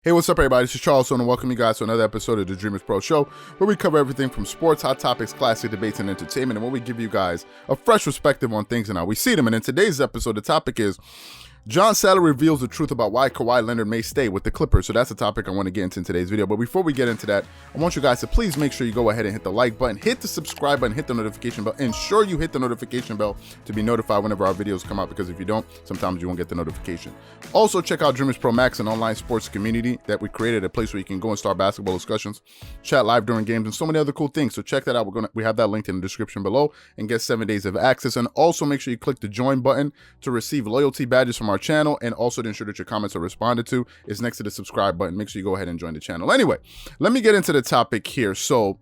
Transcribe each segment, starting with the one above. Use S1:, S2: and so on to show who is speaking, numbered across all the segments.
S1: Hey, what's up, everybody? This is Charles, and welcome you guys to another episode of the Dreamerspro Show, where we cover everything from sports, hot topics, classic debates, and entertainment, and where we give you guys a fresh perspective on things and how we see them. And in today's episode, the topic is John Salley reveals the truth about why Kawhi Leonard may stay with the Clippers. So that's the topic I want to get into in today's video. But before we get into that, I want you guys to please make sure you go ahead and hit the like button, hit the subscribe button, hit the notification bell. Ensure you hit the notification bell to be notified whenever our videos come out, because if you don't, sometimes you won't get the notification. Also, check out Dreamerspro Max, an online sports community that we created, a place where you can go and start basketball discussions, chat live during games, and so many other cool things. So check that out. We have that linked in the description below, and get 7 days of access. And also make sure you click the join button to receive loyalty badges from our channel, and also to ensure that your comments are responded to. It's next to the subscribe button. Make sure you go ahead and join the channel. Anyway, let me get into the topic here. So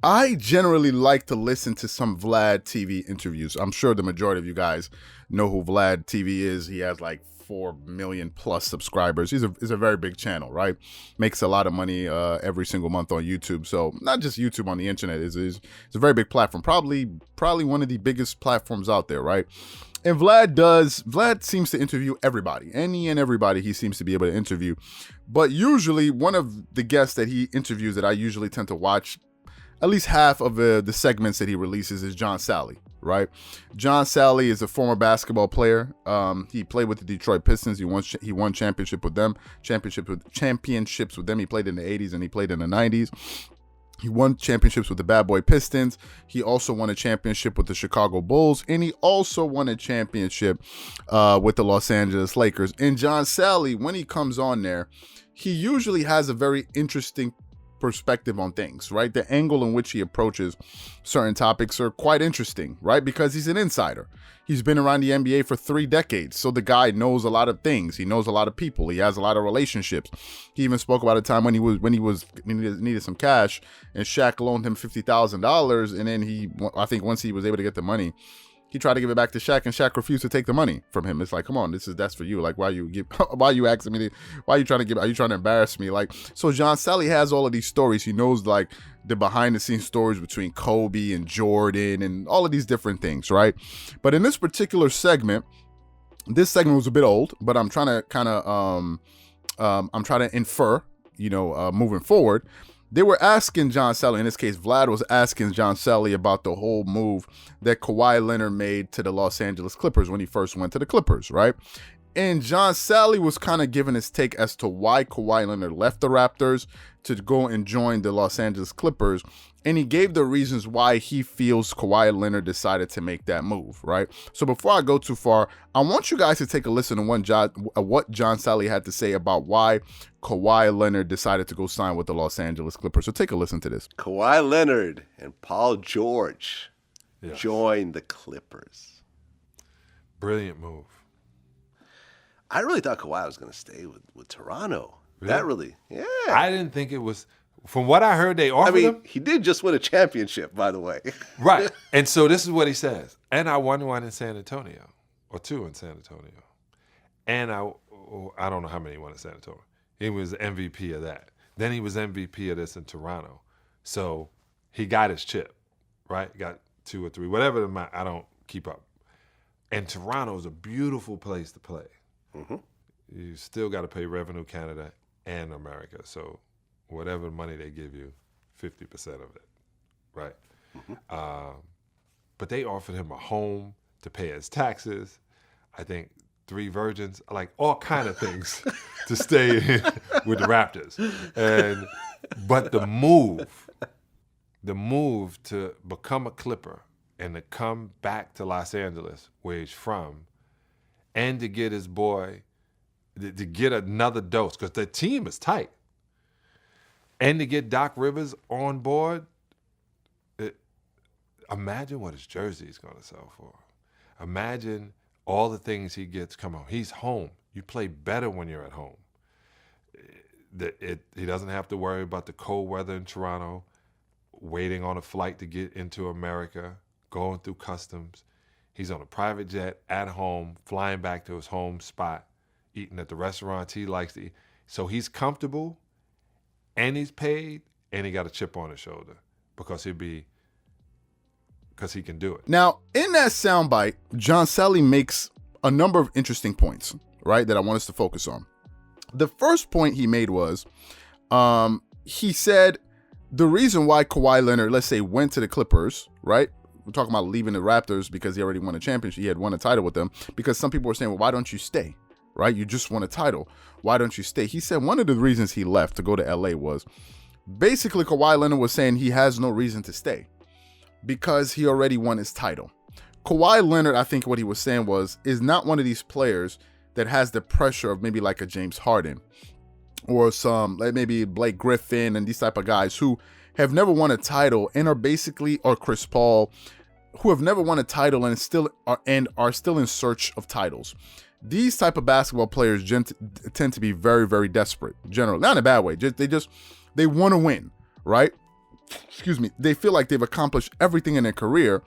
S1: I generally like to listen to some Vlad TV interviews. I'm sure the majority of you guys know who Vlad TV is. He has like 4 million plus subscribers. He's a very big channel, right? Makes a lot of money every single month on YouTube. So not just YouTube, on the internet. It's a very big platform. Probably one of the biggest platforms out there, right? And Vlad seems to interview everybody. Any and everybody he seems to be able to interview. But usually one of the guests that he interviews that I usually tend to watch at least half of the segments that he releases is John Salley, right? John Salley is a former basketball player. He played with the Detroit Pistons. He won championships with them. He played in the 80s and he played in the 90s. He won championships with the Bad Boy Pistons. He also won a championship with the Chicago Bulls. And he also won a championship with the Los Angeles Lakers. And John Salley, when he comes on there, he usually has a very interesting perspective on things, right? The angle in which he approaches certain topics are quite interesting, right? Because he's an insider. He's been around the NBA for 3 decades. So the guy knows a lot of things. He knows a lot of people. He has a lot of relationships. He even spoke about a time when he needed some cash and Shaq loaned him $50,000. And then I think once he was able to get the money, he tried to give it back to Shaq, and Shaq refused to take the money from him. It's like, come on, that's for you. Like, why are you asking me? Are you trying to embarrass me? Like, so John Salley has all of these stories. He knows like the behind the scenes stories between Kobe and Jordan and all of these different things, right? But in this particular segment, this segment was a bit old, but I'm trying to infer, moving forward. They were asking John Salley, in this case, Vlad was asking John Salley about the whole move that Kawhi Leonard made to the Los Angeles Clippers when he first went to the Clippers, right? And John Salley was kind of giving his take as to why Kawhi Leonard left the Raptors to go and join the Los Angeles Clippers. And he gave the reasons why he feels Kawhi Leonard decided to make that move, right? So before I go too far, I want you guys to take a listen to what John Salley had to say about why Kawhi Leonard decided to go sign with the Los Angeles Clippers. So take a listen to this.
S2: Kawhi Leonard and Paul George joined the Clippers.
S3: Brilliant move.
S2: I really thought Kawhi was going to stay with Toronto.
S3: Really?
S2: Yeah.
S3: I didn't think it was. From what I heard, they offered him.
S2: He did just win a championship, by the way.
S3: Right. And so this is what he says. And I won one in San Antonio, or 2 in San Antonio. And I don't know how many he won in San Antonio. He was MVP of that. Then he was MVP of this in Toronto. So he got his chip, right? Got 2 or 3, whatever the amount. I don't keep up. And Toronto is a beautiful place to play.
S2: Mm-hmm.
S3: You still got to pay Revenue Canada and America. So whatever money they give you, 50% of it, right? Mm-hmm. But they offered him a home to pay his taxes. I think 3 virgins, like all kind of things to stay in with the Raptors. But the move to become a Clipper and to come back to Los Angeles, where he's from, and to get his boy, to get another dose, because the team is tight. And to get Doc Rivers on board, imagine what his jersey is going to sell for. Imagine all the things he gets come home. He's home. You play better when you're at home. He doesn't have to worry about the cold weather in Toronto, waiting on a flight to get into America, going through customs. He's on a private jet at home, flying back to his home spot, eating at the restaurant he likes to eat. So he's comfortable, and he's paid, and he got a chip on his shoulder because he can do it.
S1: Now, in that soundbite, John Salley makes a number of interesting points, right, that I want us to focus on. The first point he made was, he said the reason why Kawhi Leonard, let's say, went to the Clippers, right? We're talking about leaving the Raptors because he already won a championship. He had won a title with them, because some people were saying, well, why don't you stay, right? You just won a title. Why don't you stay? He said one of the reasons he left to go to LA was basically Kawhi Leonard was saying he has no reason to stay because he already won his title. Kawhi Leonard, I think what he was saying was, is not one of these players that has the pressure of maybe like a James Harden or some, like maybe Blake Griffin and these type of guys who have never won a title and are basically, or Chris Paul, who have never won a title and are still in search of titles. These type of basketball players tend to be very, very desperate, generally, not in a bad way. They want to win, right? Excuse me. They feel like they've accomplished everything in their career,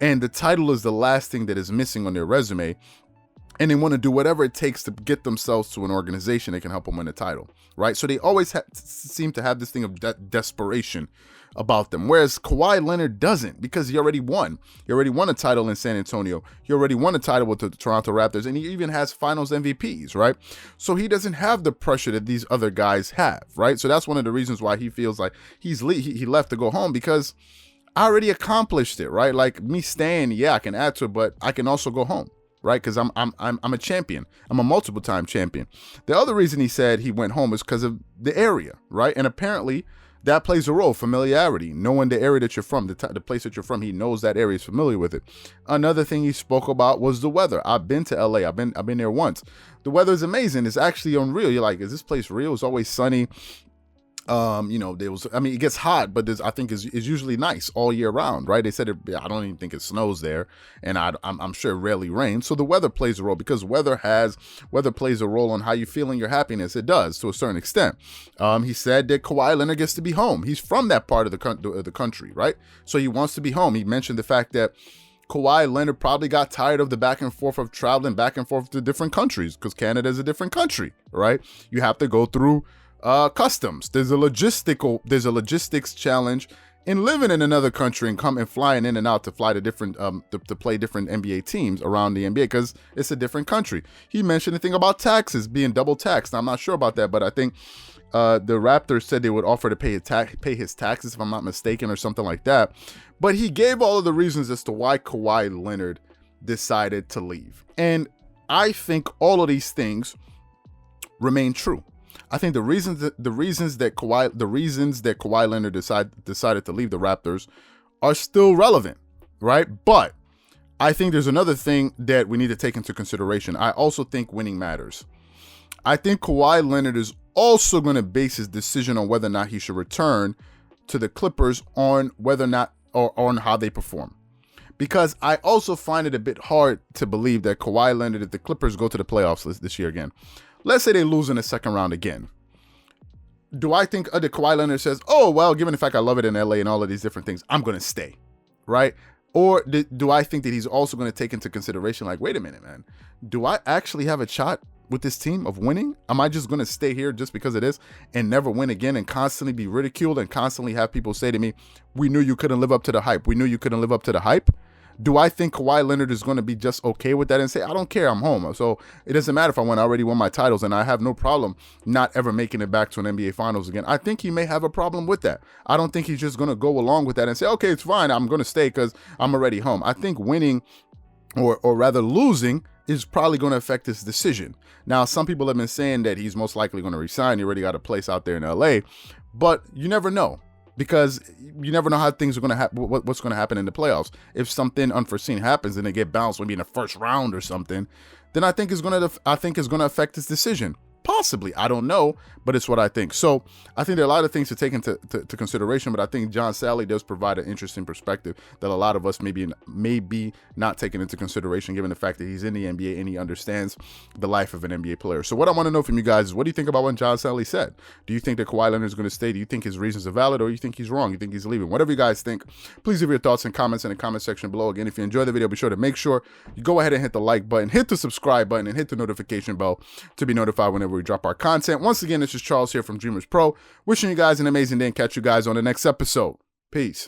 S1: and the title is the last thing that is missing on their resume. And they want to do whatever it takes to get themselves to an organization that can help them win a title, right? So they always seem to have this thing of desperation about them, whereas Kawhi Leonard doesn't, because he already won. He already won a title in San Antonio. He already won a title with the Toronto Raptors, and he even has finals MVPs, right? So he doesn't have the pressure that these other guys have, right? So that's one of the reasons why he feels like he left to go home, because I already accomplished it, right? Like me staying, yeah, I can add to it, but I can also go home, right? Because I'm a champion. I'm a multiple-time champion. The other reason he said he went home is because of the area, right? And apparently that plays a role, familiarity, knowing the area that you're from, the place that you're from. He knows that area, is familiar with it. Another thing he spoke about was the weather. I've been to LA. I've been there once. The weather is amazing. It's actually unreal. You're like, is this place real? It's always sunny. It gets hot, but I think is usually nice all year round, right? They said I don't even think it snows there, and I'm sure it rarely rains. So the weather plays a role, because weather plays a role on how you feel and your happiness. It does, to a certain extent. He said that Kawhi Leonard gets to be home. He's from that part of the country, right? So he wants to be home. He mentioned the fact that Kawhi Leonard probably got tired of the back and forth of traveling back and forth to different countries, because Canada is a different country, right? You have to go through customs. There's a logistics challenge in living in another country and flying in and out to fly to different to play different NBA teams around the NBA, because it's a different country. He mentioned the thing about taxes being double taxed. Now, I'm not sure about that, but I think the Raptors said they would offer to pay his taxes, if I'm not mistaken, or something like that. But he gave all of the reasons as to why Kawhi Leonard decided to leave, and I think all of these things remain true. I think the reasons that Kawhi Leonard decided to leave the Raptors are still relevant, right? But I think there's another thing that we need to take into consideration. I also think winning matters. I think Kawhi Leonard is also going to base his decision on whether or not he should return to the Clippers on whether or not, or on how they perform. Because I also find it a bit hard to believe that Kawhi Leonard, if the Clippers go to the playoffs this year again, let's say they lose in the second round again, do I think that Kawhi Leonard says, oh, well, given the fact I love it in LA and all of these different things, I'm going to stay, right? Or do I think that he's also going to take into consideration, like, wait a minute, man, do I actually have a shot with this team of winning? Am I just going to stay here just because it is and never win again and constantly be ridiculed and constantly have people say to me, we knew you couldn't live up to the hype. We knew you couldn't live up to the hype. Do I think Kawhi Leonard is going to be just okay with that and say, I don't care, I'm home. So it doesn't matter if I already won my titles, and I have no problem not ever making it back to an NBA Finals again. I think he may have a problem with that. I don't think he's just going to go along with that and say, okay, it's fine, I'm going to stay because I'm already home. I think winning, or rather losing, is probably going to affect his decision. Now, some people have been saying that he's most likely going to resign. He already got a place out there in LA, but you never know. Because you never know how things are going to happen, what's going to happen in the playoffs. If something unforeseen happens and they get bounced, maybe in the first round or something, then I think it's going to affect his decision. Possibly, I don't know, but it's what I think. So I think there are a lot of things to take into consideration, but I think John Salley does provide an interesting perspective that a lot of us may be not taking into consideration, given the fact that he's in the NBA and he understands the life of an NBA player. So what I want to know from you guys is, what do you think about what John Salley said? Do you think that Kawhi Leonard is going to stay? Do you think his reasons are valid, or you think he's wrong? You think he's leaving? Whatever you guys think, please leave your thoughts and comments in the comment section below. Again, if you enjoyed the video, be sure to make sure you go ahead and hit the like button, hit the subscribe button, and hit the notification bell to be notified whenever we drop our content. Once again, this is Charles here from Dreamerspro, wishing you guys an amazing day and catch you guys on the next episode. Peace.